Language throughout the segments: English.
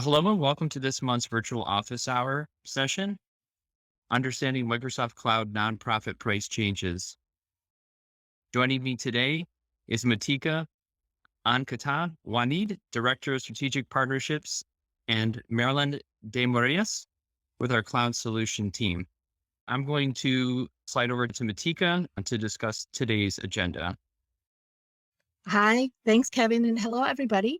Hello and welcome to this month's virtual office hour session, Understanding Microsoft Cloud Nonprofit Price Changes. Joining me today is Matika Ankata Wanid, Director of Strategic Partnerships, and Marilyn De Marias with our Cloud Solution team. I'm going to slide over to Matika to discuss today's agenda. Hi, thanks, Kevin, and hello, everybody.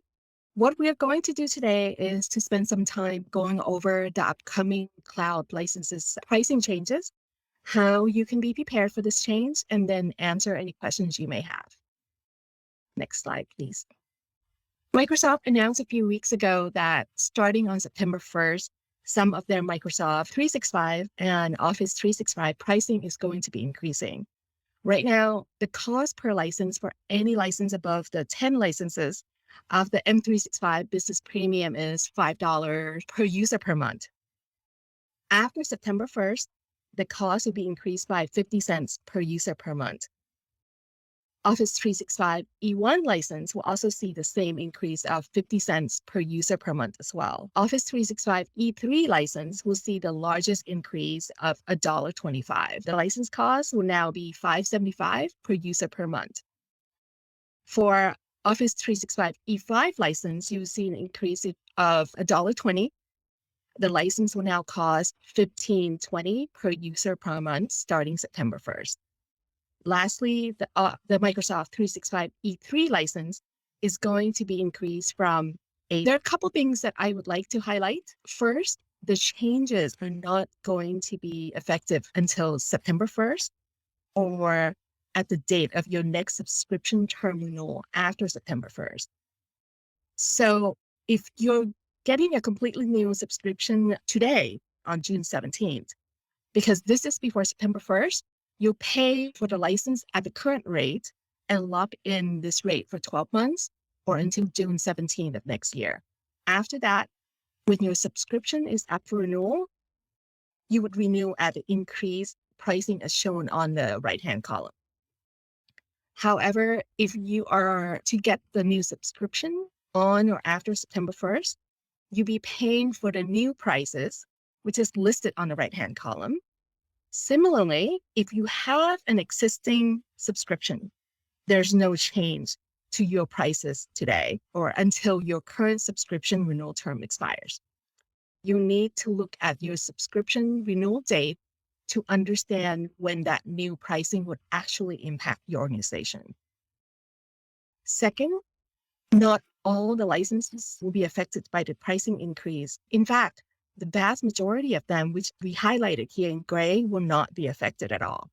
What we are going to do today is to spend some time going over the upcoming cloud licenses pricing changes, how you can be prepared for this change, and then answer any questions you may have. Next slide, please. Microsoft announced a few weeks ago that starting on September 1st, some of their Microsoft 365 and Office 365 pricing is going to be increasing. Right now, the cost per license for any license above the 10 licenses of the M365 Business Premium is $5 per user per month. After September 1st, the cost will be increased by 50 cents per user per month. Office 365 E1 license will also see the same increase of 50 cents per user per month as well. Office 365 E3 license will see the largest increase of $1.25. The license cost will now be $5.75 per user per month. For Office 365 E5 license, you will see an increase of $1.20. The license will now cost $15.20 per user per month starting September 1st. Lastly, the Microsoft 365 E3 license is going to be increased from There are a couple things that I would like to highlight. First, the changes are not going to be effective until September 1st or at the date of your next subscription term renewal after September 1st. So if you're getting a completely new subscription today on June 17th, because this is before September 1st, you pay for the license at the current rate and lock in this rate for 12 months or until June 17th of next year. After that, when your subscription is up for renewal, you would renew at the increased pricing as shown on the right-hand column. However, if you are to get the new subscription on or after September 1st, you'll be paying for the new prices, which is listed on the right-hand column. Similarly, if you have an existing subscription, there's no change to your prices today or until your current subscription renewal term expires. You need to look at your subscription renewal date to understand when that new pricing would actually impact your organization. Second, not all the licenses will be affected by the pricing increase. In fact, the vast majority of them, which we highlighted here in gray, will not be affected at all.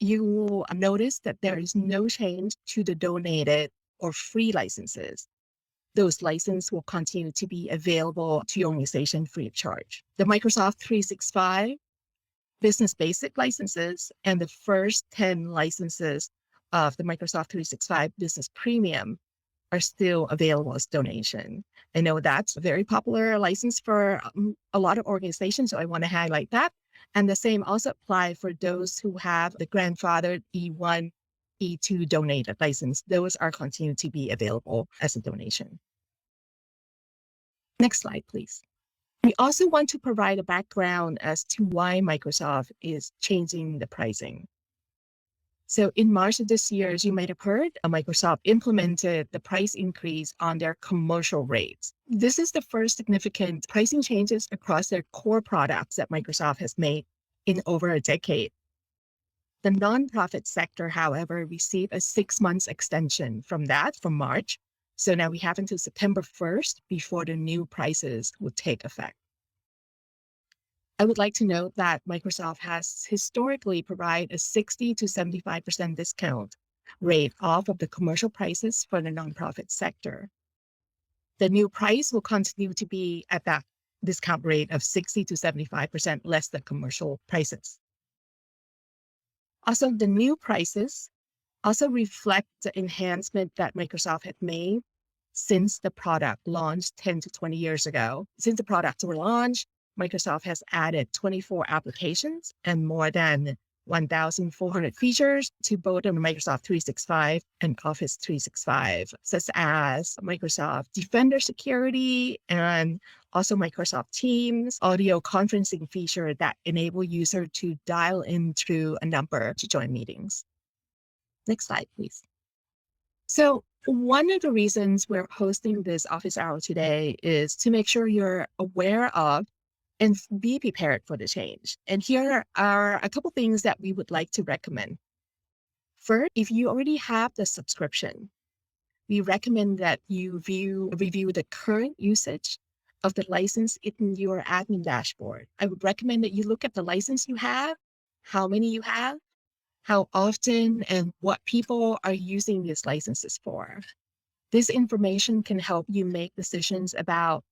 You will notice that there is no change to the donated or free licenses. Those licenses will continue to be available to your organization free of charge. The Microsoft 365 Business Basic licenses and the first 10 licenses of the Microsoft 365 Business Premium are still available as donation. I know that's a very popular license for a lot of organizations, so I want to highlight that. And the same also apply for those who have the grandfathered E1, E2 donated license. Those are continued to be available as a donation. Next slide, please. We also want to provide a background as to why Microsoft is changing the pricing. So in March of this year, as you might have heard, Microsoft implemented the price increase on their commercial rates. This is the first significant pricing changes across their core products that Microsoft has made in over a decade. The nonprofit sector, however, received a 6 months extension from March. So now we have until September 1st before the new prices would take effect. I would like to note that Microsoft has historically provided a 60 to 75% discount rate off of the commercial prices for the nonprofit sector. The new price will continue to be at that discount rate of 60 to 75% less than commercial prices. Also, the new prices also reflect the enhancement that Microsoft had made since the product launched 10 to 20 years ago. Since the products were launched, Microsoft has added 24 applications and more than 1,400 features to both on Microsoft 365 and Office 365, such as Microsoft Defender Security and also Microsoft Teams audio conferencing feature that enable user to dial in through a number to join meetings. Next slide, please. So one of the reasons we're hosting this office hour today is to make sure you're aware of and be prepared for the change. And here are a couple things that we would like to recommend. First, if you already have the subscription, we recommend that you review the current usage of the license in your admin dashboard. I would recommend that you look at the license you have, how many you have, how often, and what people are using these licenses for. This information can help you make decisions about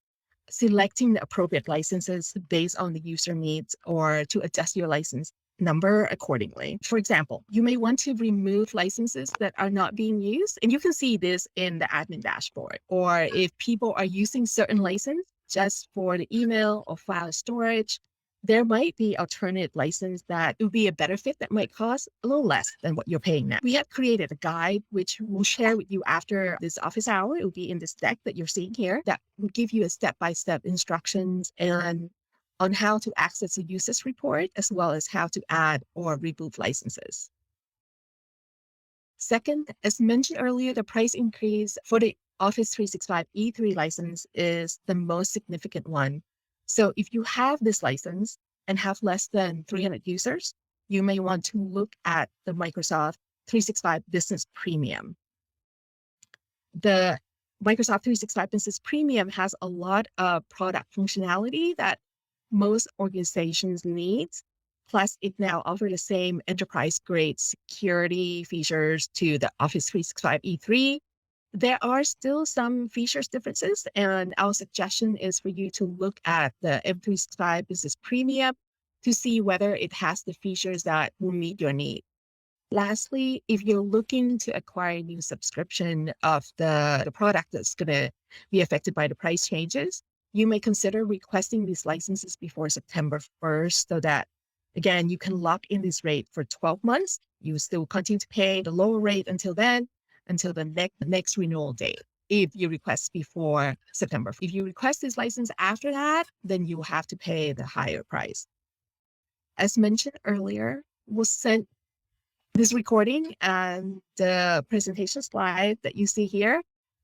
selecting the appropriate licenses based on the user needs or to adjust your license number accordingly. For example, you may want to remove licenses that are not being used, and you can see this in the admin dashboard. Or if people are using certain license just for the email or file storage, there might be alternate license that would be a better fit that might cost a little less than what you're paying now. We have created a guide, which we'll share with you after this office hour. It will be in this deck that you're seeing here that will give you a step-by-step instructions and on how to access the usage report, as well as how to add or remove licenses. Second, as mentioned earlier, the price increase for the Office 365 E3 license is the most significant one. So if you have this license and have less than 300 users, you may want to look at the Microsoft 365 Business Premium. The Microsoft 365 Business Premium has a lot of product functionality that most organizations need. Plus, it now offers the same enterprise-grade security features to the Office 365 E3. There are still some features differences, and our suggestion is for you to look at the M365 Business Premium to see whether it has the features that will meet your need. Lastly, if you're looking to acquire a new subscription of the product that's going to be affected by the price changes, you may consider requesting these licenses before September 1st so that, again, you can lock in this rate for 12 months. You still continue to pay the lower rate until then, until the next renewal date, if you request before September. If you request this license after that, then you will have to pay the higher price. As mentioned earlier, we'll send this recording and the presentation slide that you see here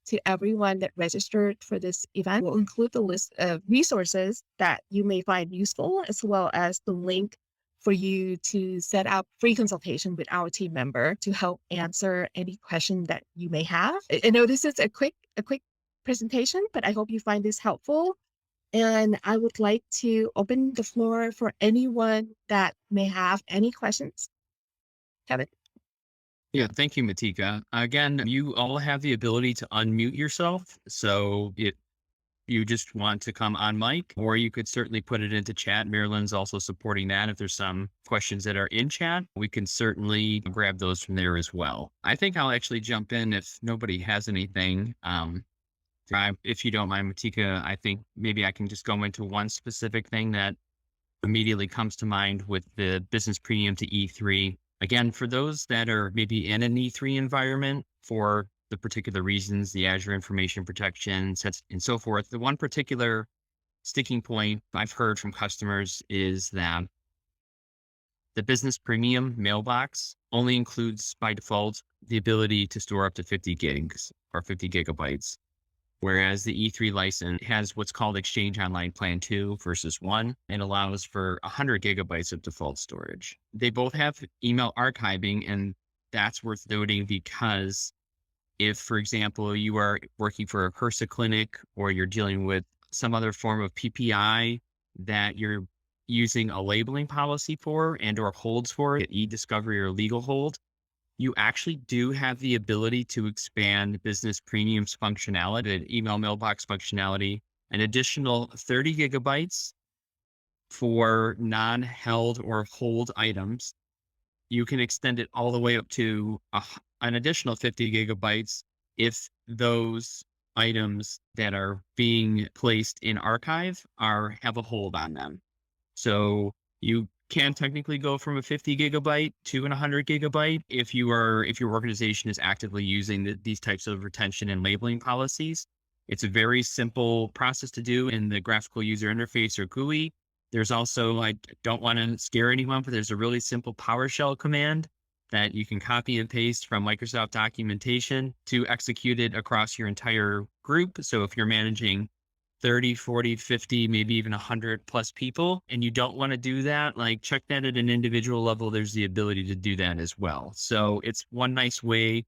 to everyone that registered for this event. We'll include the list of resources that you may find useful, as well as the link for you to set up free consultation with our team member to help answer any question that you may have. I know this is a quick presentation, but I hope you find this helpful. And I would like to open the floor for anyone that may have any questions. Kevin? Yeah, thank you, Matika. Again, you all have the ability to unmute yourself. So if you just want to come on mic, or you could certainly put it into chat. Marilyn's also supporting that. If there's some questions that are in chat, we can certainly grab those from there as well. I think I'll actually jump in if nobody has anything. If you don't mind, Matika, I think maybe I can just go into one specific thing that immediately comes to mind with the business premium to E3. Again, for those that are maybe in an E3 environment for the particular reasons, the Azure information protection and so forth, the one particular sticking point I've heard from customers is that the business premium mailbox only includes by default the ability to store up to 50 gigs or 50 gigabytes. Whereas the E3 license has what's called Exchange Online Plan 2 versus 1 and allows for 100 gigabytes of default storage. They both have email archiving, and that's worth noting because if, for example, you are working for a HRSA clinic or you're dealing with some other form of PPI that you're using a labeling policy for and or holds for, e-discovery or legal hold, you actually do have the ability to expand business premium's functionality, and email mailbox functionality, an additional 30 gigabytes for non-held or hold items. You can extend it all the way up to an additional 50 gigabytes if those items that are being placed in archive have a hold on them. So you can technically go from a 50 gigabyte to an 100 gigabyte if your organization is actively using these types of retention and labeling policies. It's a very simple process to do in the graphical user interface or GUI. There's also, I don't want to scare anyone, but there's a really simple PowerShell command that you can copy and paste from Microsoft documentation to execute it across your entire group. So if you're managing 30, 40, 50, maybe even 100 plus people, and you don't want to do that, like check that at an individual level, there's the ability to do that as well. So it's one nice way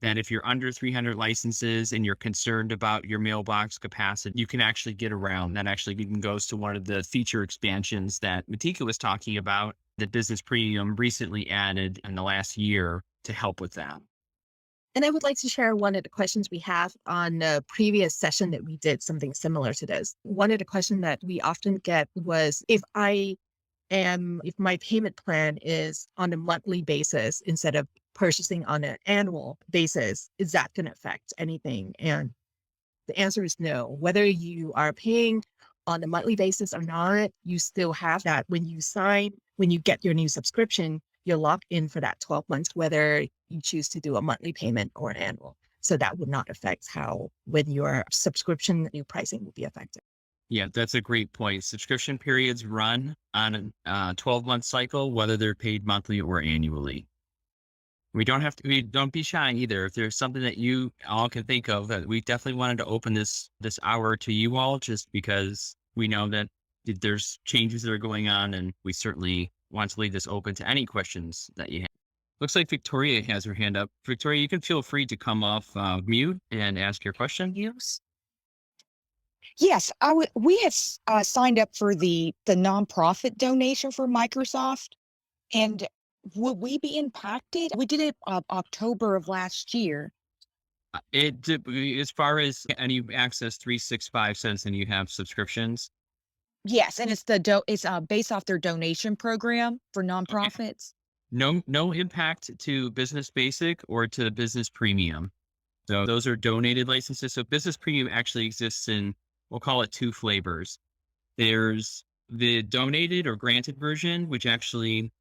that if you're under 300 licenses and you're concerned about your mailbox capacity, you can actually get around. That actually even goes to one of the feature expansions that Matika was talking about that Business Premium recently added in the last year to help with that. And I would like to share one of the questions we have on a previous session that we did something similar to this. One of the questions that we often get was if my payment plan is on a monthly basis instead of purchasing on an annual basis, is that going to affect anything? And the answer is no. Whether you are paying on a monthly basis or not, you still have that when you get your new subscription, you're locked in for that 12 months, whether you choose to do a monthly payment or an annual. So that would not affect when your subscription new pricing will be affected. Yeah, that's a great point. Subscription periods run on a 12-month cycle, whether they're paid monthly or annually. We don't be shy either. If there's something that you all can think of, that we definitely wanted to open this hour to you all, just because we know that there's changes that are going on, and we certainly want to leave this open to any questions that you have. Looks like Victoria has her hand up. Victoria, you can feel free to come off mute and ask your question. Yes. Yes, we had signed up for the nonprofit donation for Microsoft, and would we be impacted? We did it October of last year. As far as any access 365 cents and you have subscriptions. Yes, and it's it's based off their donation program for nonprofits. No impact to Business Basic or to Business Premium. So those are donated licenses. So Business Premium actually exists in, we'll call it two flavors. There's the donated or granted version, which actually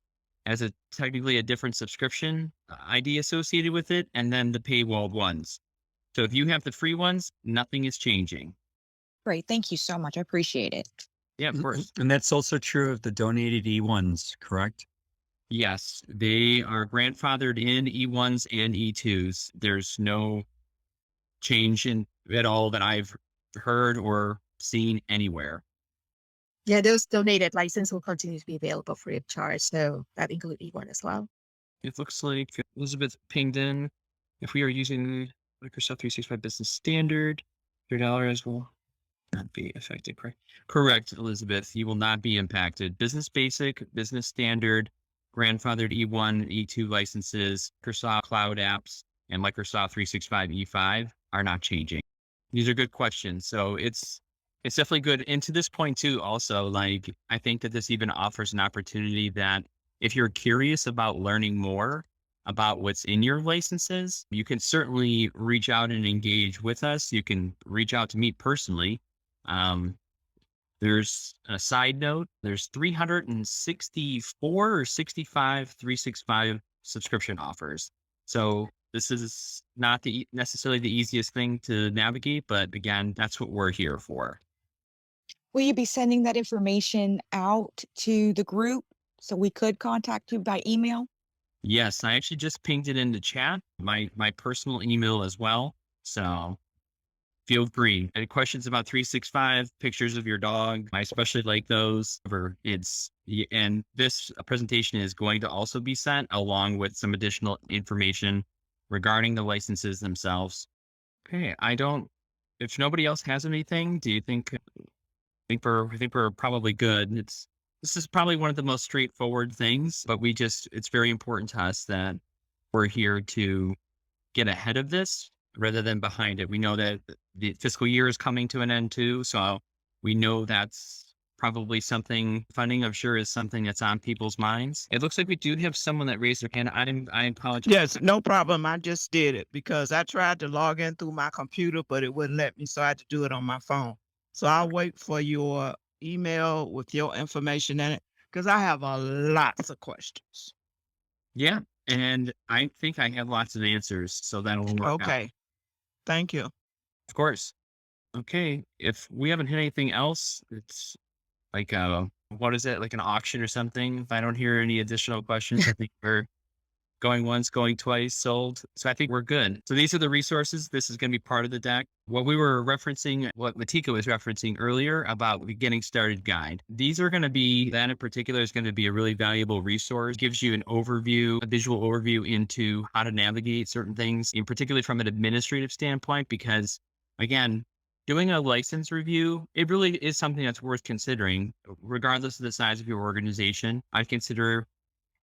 has technically a different subscription ID associated with it, and then the paywalled ones. So if you have the free ones, nothing is changing. Great, thank you so much. I appreciate it. Yeah, of course. And that's also true of the donated E1s, correct? Yes, they are grandfathered in E1s and E2s. There's no change at all that I've heard or seen anywhere. Yeah, those donated license will continue to be available free of charge. So that includes E1 as well. It looks like Elizabeth pinged in. If we are using Microsoft 365 Business Standard, $3 will not be affected. Correct, Elizabeth. You will not be impacted. Business Basic, Business Standard, grandfathered E1, E2 licenses, Microsoft Cloud apps, and Microsoft 365 E5 are not changing. These are good questions. So it's definitely good. And to this point too, also, like, I think that this even offers an opportunity that if you're curious about learning more about what's in your licenses, you can certainly reach out and engage with us. You can reach out to me personally. There's a side note, there's 364 or 65 365 subscription offers. So this is not necessarily the easiest thing to navigate, but again, that's what we're here for. Will you be sending that information out to the group so we could contact you by email? Yes, I actually just pinged it in the chat, my personal email as well. So feel free. Any questions about 365, pictures of your dog? I especially like those. And this presentation is going to also be sent along with some additional information regarding the licenses themselves. Okay, if nobody else has anything, do you think, I think we're probably good. This is probably one of the most straightforward things, but it's very important to us that we're here to get ahead of this rather than behind it. We know that the fiscal year is coming to an end too. So we know that's probably funding, I'm sure, is something that's on people's minds. It looks like we do have someone that raised their hand. I apologize. Yes, no problem. I just did it because I tried to log in through my computer, but it wouldn't let me. So I had to do it on my phone. So I'll wait for your email with your information in it. because I have lots of questions. Yeah. And I think I have lots of answers, so that'll work out. Okay. Thank you. Of course. Okay. If we haven't hit anything else, it's like what is it? Like an auction or something. If I don't hear any additional questions, I think we're going once, going twice, sold. So I think we're good. So these are the resources. This is going to be part of the deck. What we were referencing, what Matika was referencing earlier about the getting started guide. These are going to be, that in particular is going to be a really valuable resource. Gives you an overview, a visual overview into how to navigate certain things, in particular from an administrative standpoint, because again, doing a license review, it really is something that's worth considering, regardless of the size of your organization. I'd consider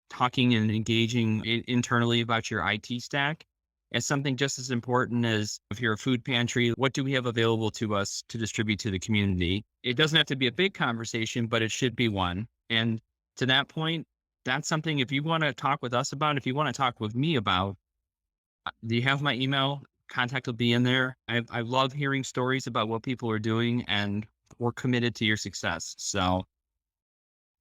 talking and engaging internally about your IT stack as something just as important as if you're a food pantry, what do we have available to us to distribute to the community? It doesn't have to be a big conversation, but it should be one. And to that point, that's something if you want to talk with us about, if you want to talk with me about, do you have my email? Contact will be in there. I love hearing stories about what people are doing, and we're committed to your success. So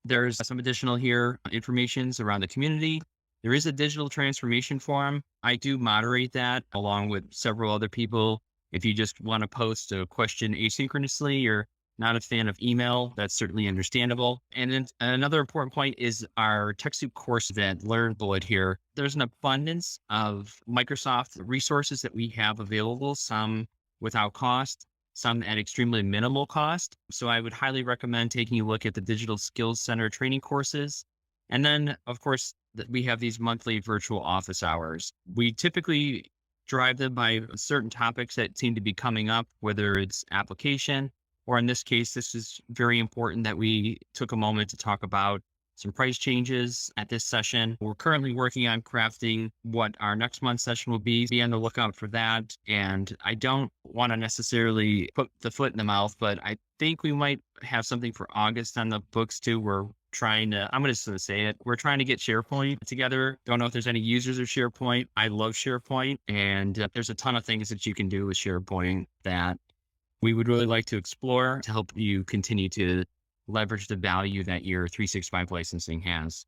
there's some additional here informations around the community. There is a digital transformation forum. I do moderate that along with several other people. If you just want to post a question asynchronously, you're not a fan of email, that's certainly understandable. And then another important point is our TechSoup course event learn bullet here. There's an abundance of Microsoft resources that we have available, some without cost, some at extremely minimal cost. So I would highly recommend taking a look at the Digital Skills Center training courses. And then, of course, we have these monthly virtual office hours. We typically drive them by certain topics that seem to be coming up, whether it's application, or in this case, this is very important that we took a moment to talk about some price changes at this session. We're currently working on crafting what our next month's session will be. Be on the lookout for that. And I don't want to necessarily put the foot in the mouth, but I think we might have something for August on the books too. We're trying to, I'm just going to say it. We're trying to get SharePoint together. Don't know if there's any users of SharePoint. I love SharePoint, and there's a ton of things that you can do with SharePoint that we would really like to explore to help you continue to leverage the value that your 365 licensing has.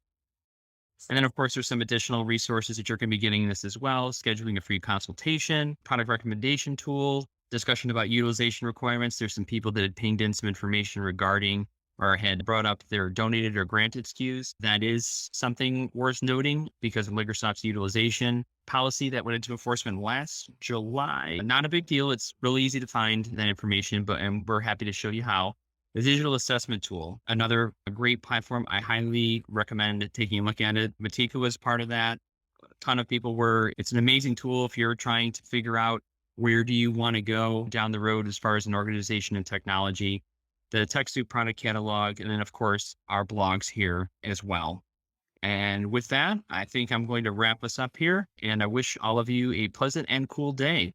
And then, of course, there's some additional resources that you're going to be getting in this as well. Scheduling a free consultation, product recommendation tool, discussion about utilization requirements. There's some people that had pinged in some information regarding or had brought up their donated or granted SKUs. That is something worth noting because of Microsoft's utilization policy that went into enforcement last July. Not a big deal. It's really easy to find that information, and we're happy to show you how. The digital assessment tool, another great platform. I highly recommend taking a look at it. Matika was part of that. A ton of people were. It's an amazing tool if you're trying to figure out where do you want to go down the road as far as an organization and technology. The TechSoup product catalog, and then of course our blogs here as well. And with that, I think I'm going to wrap us up here, and I wish all of you a pleasant and cool day.